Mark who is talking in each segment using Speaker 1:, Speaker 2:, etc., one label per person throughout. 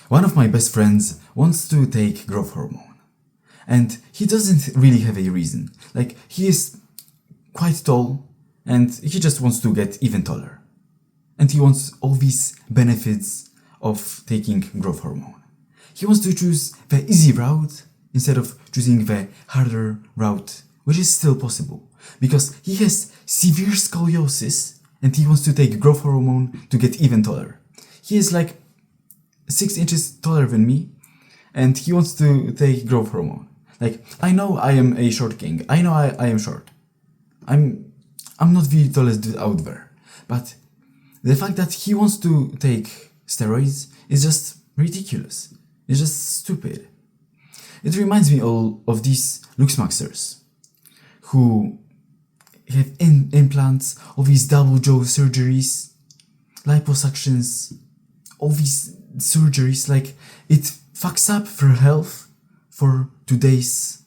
Speaker 1: One of my best friends wants to take growth hormone, and he doesn't really have a reason. Like, he is quite tall, and he just wants to get even taller. And he wants all these benefits of taking growth hormone. He wants to choose the easy route instead of choosing the harder route, which is still possible, because he has severe scoliosis and he wants to take growth hormone to get even taller. He is like 6 inches taller than me, and he wants to take growth hormone. Like, I know I am a short king. I know I am short. I'm not the tallest out there. But the fact that he wants to take steroids is just ridiculous. It's just stupid. It reminds me all of these Luxmaxers who have implants, all these double jaw surgeries, liposuctions, all these surgeries. Like, it fucks up their health for today's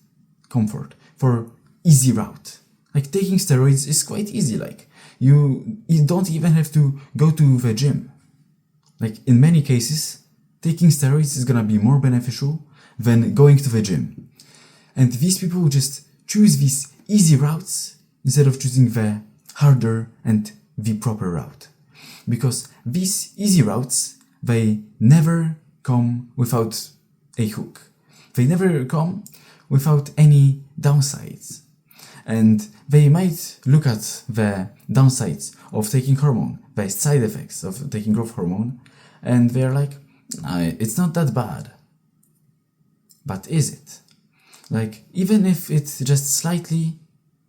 Speaker 1: comfort, for easy route. Like, taking steroids is quite easy. Like, you don't even have to go to the gym. Like, in many cases, taking steroids is gonna be more beneficial than going to the gym. And these people just choose these easy routes instead of choosing the harder and the proper route. Because these easy routes, they never come without a hook. They never come without any downsides. And they might look at the downsides of taking hormone, the side effects of taking growth hormone, and they're like, it's not that bad. But is it? Like, even if it just slightly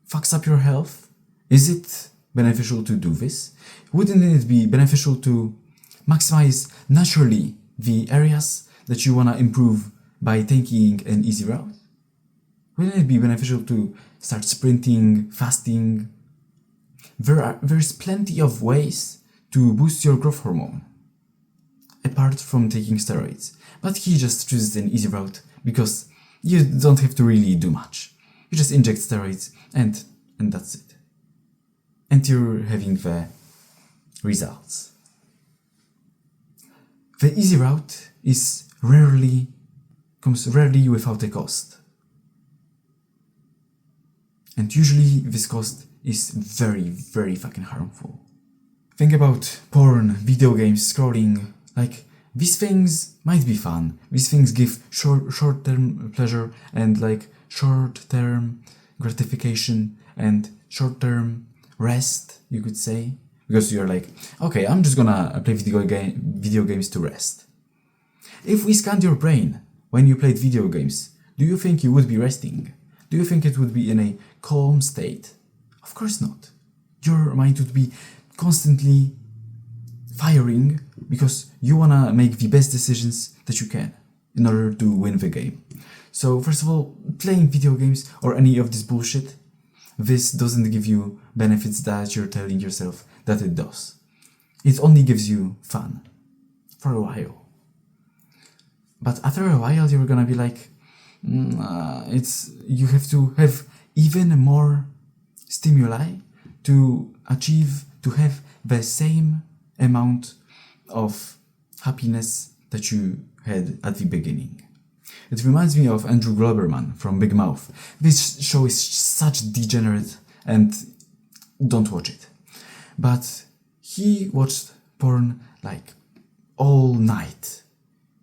Speaker 1: fucks up your health, is it beneficial to do this? Wouldn't it be beneficial to maximize naturally the areas that you want to improve by taking an easy route? Wouldn't it be beneficial to start sprinting, fasting? There's plenty of ways to boost your growth hormone, apart from taking steroids. But he just chooses an easy route because you don't have to really do much. You just inject steroids and that's it. And you're having the results. The easy route comes rarely without a cost. And usually this cost is very, very fucking harmful. Think about porn, video games, scrolling. Like, these things might be fun. These things give short-term pleasure and like short-term gratification and short-term rest, you could say. Because you're like, okay, I'm just gonna play video games to rest. If we scanned your brain when you played video games, do you think you would be resting? Do you think it would be in a calm state? Of course not. Your mind would be constantly firing because you wanna make the best decisions that you can in order to win the game. So first of all, playing video games or any of this bullshit, this doesn't give you benefits that you're telling yourself that it does. It only gives you fun for a while. But after a while, you're gonna be like, you have to have even more stimuli to have the same amount of happiness that you had at the beginning. It reminds me of Andrew Globerman from Big Mouth. This show is such degenerate and don't watch it. But he watched porn like all night.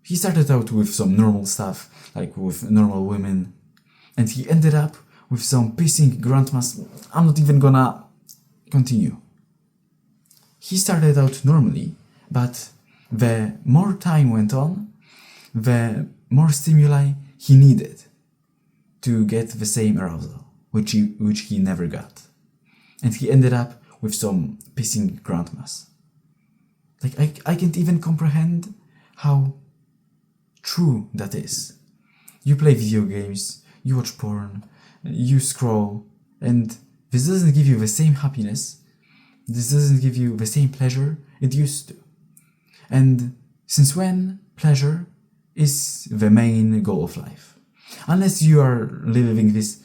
Speaker 1: He started out with some normal stuff, like with normal women, and he ended up with some pissing grandmas. I'm not even gonna continue. He started out normally, but the more time went on, the more stimuli he needed to get the same arousal, which he never got. And he ended up with some pissing grandmas. Like, I can't even comprehend how true that is. You play video games, you watch porn, you scroll, and this doesn't give you the same happiness, this doesn't give you the same pleasure it used to. And since when pleasure is the main goal of life? Unless you are living this,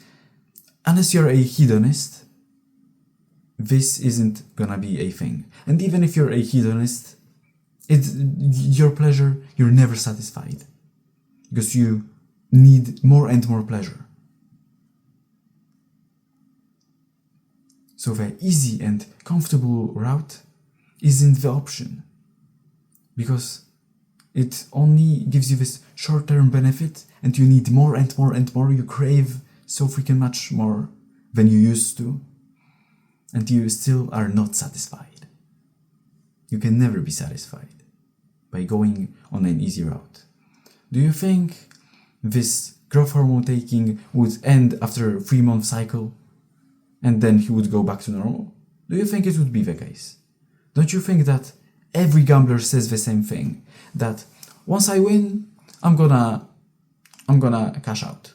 Speaker 1: unless you're a hedonist, this isn't gonna be a thing. And even if you're a hedonist, It's your pleasure, you're never satisfied because you need more and more pleasure. So the easy and comfortable route isn't the option because it only gives you this short-term benefit and you need more and more and more. You crave so freaking much more than you used to and you still are not satisfied. You can never be satisfied by going on an easy route. Do you think this growth hormone taking would end after a 3-month cycle and then he would go back to normal? Do you think it would be the case? Don't you think that every gambler says the same thing? That once I win, I'm gonna cash out.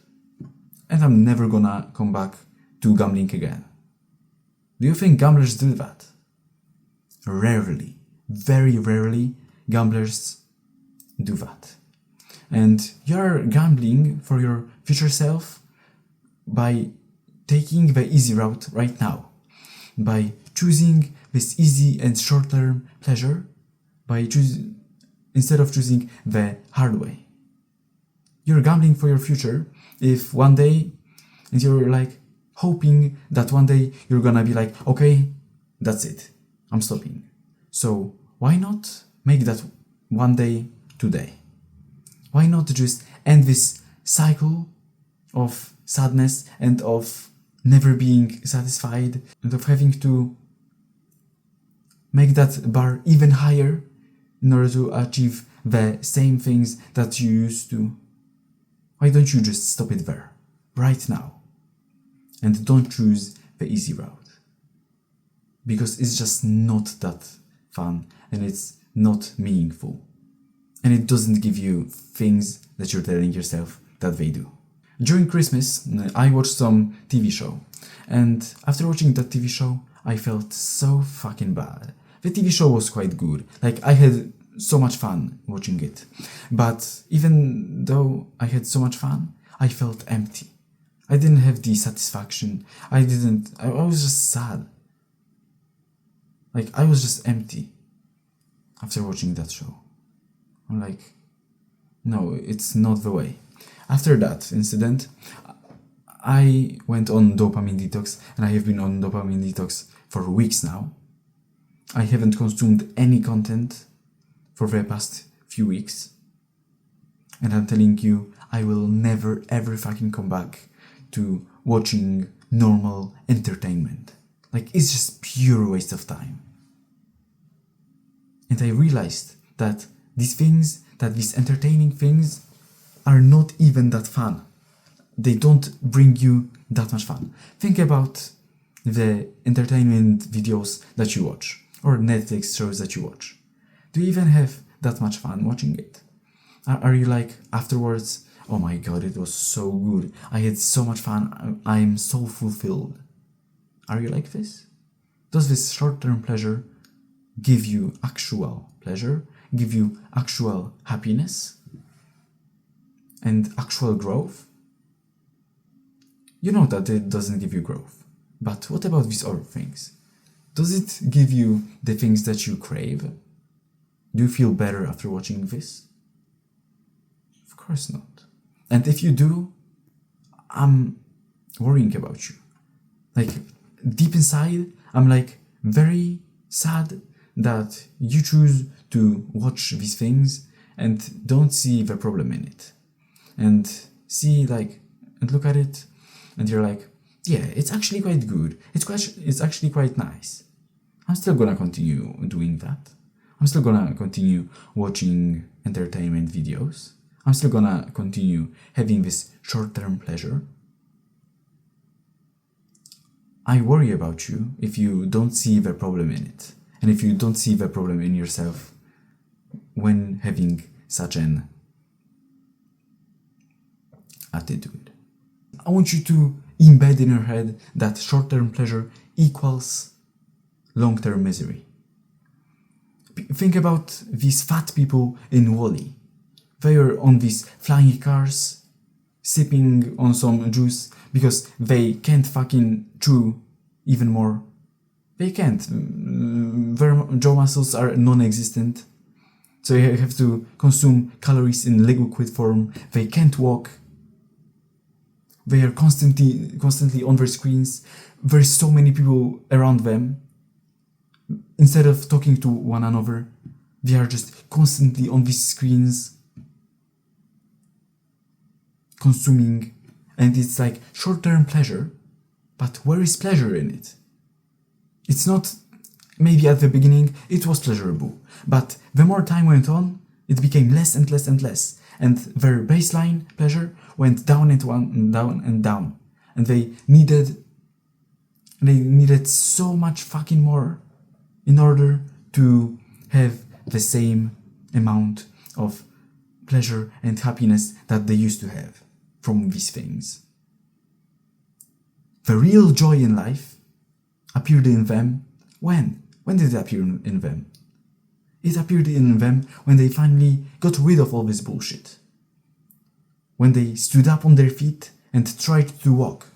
Speaker 1: And I'm never gonna come back to gambling again. Do you think gamblers do that? Rarely, very rarely, gamblers do that. And you're gambling for your future self by taking the easy route right now, by choosing this easy and short-term pleasure, instead of choosing the hard way. You're gambling for your future if one day, and you're like hoping that one day you're gonna be like, okay, that's it, I'm stopping. So why not make that one day today? Why not just end this cycle of sadness and of never being satisfied and of having to make that bar even higher in order to achieve the same things that you used to? Why don't you just stop it there, right now? And don't choose the easy route. Because it's just not that fun and it's not meaningful. And it doesn't give you things that you're telling yourself that they do. During Christmas, I watched some TV show. And after watching that TV show, I felt so fucking bad. The TV show was quite good. Like, I had so much fun watching it. But even though I had so much fun, I felt empty. I didn't have the satisfaction. I was just sad. Like, I was just empty after watching that show. I'm like, no, it's not the way. After that incident, I went on dopamine detox, and I have been on dopamine detox for weeks now. I haven't consumed any content for the past few weeks. And I'm telling you, I will never ever fucking come back to watching normal entertainment. Like, it's just pure waste of time. And I realized that these entertaining things are not even that fun. They don't bring you that much fun. Think about the entertainment videos that you watch or Netflix shows that you watch. Do you even have that much fun watching it? Are you like afterwards, oh my god, it was so good, I had so much fun, I'm so fulfilled? Are you like this? Does this short-term pleasure give you actual pleasure, give you actual happiness and actual growth? You know that it doesn't give you growth. But what about these other things? Does it give you the things that you crave? Do you feel better after watching this? Of course not. And if you do, I'm worrying about you. Like, deep inside, I'm like very sad that you choose to watch these things and don't see the problem in it. And and look at it, and you're like, yeah, it's actually quite good. It's actually quite nice. I'm still gonna continue doing that. I'm still gonna continue watching entertainment videos. I'm still gonna continue having this short-term pleasure. I worry about you if you don't see the problem in it, and if you don't see the problem in yourself when having such an attitude. I want you to embed in your head that short-term pleasure equals long-term misery. Think about these fat people in WALL-E. They are on these flying cars, sipping on some juice because they can't fucking chew even more. They can't. Their jaw muscles are non-existent. So they have to consume calories in liquid form. They can't walk. They are constantly on their screens. There's so many people around them. Instead of talking to one another, they are just constantly on these screens, consuming, and it's like short-term pleasure, but where is pleasure in it? It's not, maybe at the beginning it was pleasurable, but the more time went on, it became less and less and less, and their baseline pleasure went down and down and down, and they needed so much fucking more in order to have the same amount of pleasure and happiness that they used to have from these things. The real joy in life appeared in them when? When did it appear in them? It appeared in them when they finally got rid of all this bullshit. When they stood up on their feet and tried to walk,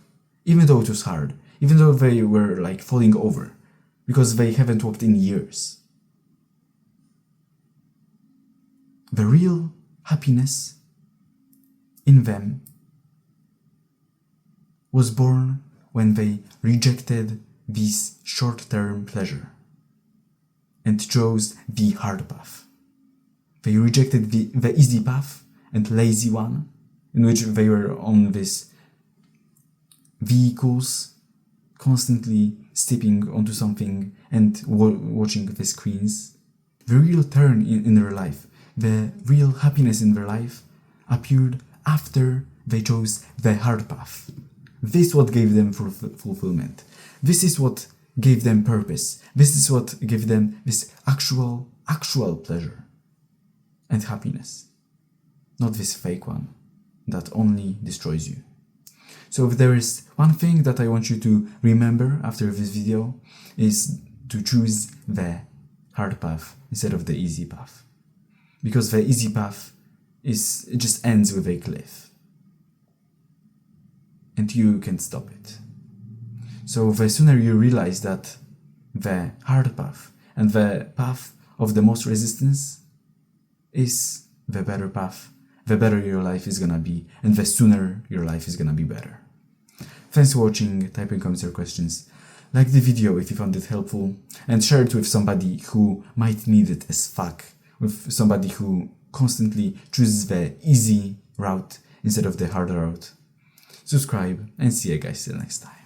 Speaker 1: even though it was hard, even though they were like falling over, because they haven't walked in years. The real happiness in them was born when they rejected this short-term pleasure and chose the hard path. They rejected the easy path and lazy one, in which they were on these vehicles, constantly stepping onto something and watching the screens. The real turn in their life, the real happiness in their life, appeared after they chose the hard path. This is what gave them fulfillment. This is what gave them purpose. This is what gave them this actual pleasure and happiness. Not this fake one that only destroys you. So if there is one thing that I want you to remember after this video, is to choose the hard path instead of the easy path. Because the easy path it just ends with a cliff. And you can't stop it. So the sooner you realize that the hard path and the path of the most resistance is the better path, the better your life is gonna be, and the sooner your life is gonna be better. Thanks for watching. Type in comments your questions. Like the video if you found it helpful, and share it with somebody who might need it as fuck, with somebody who constantly chooses the easy route instead of the hard route. Subscribe, and see you guys till next time.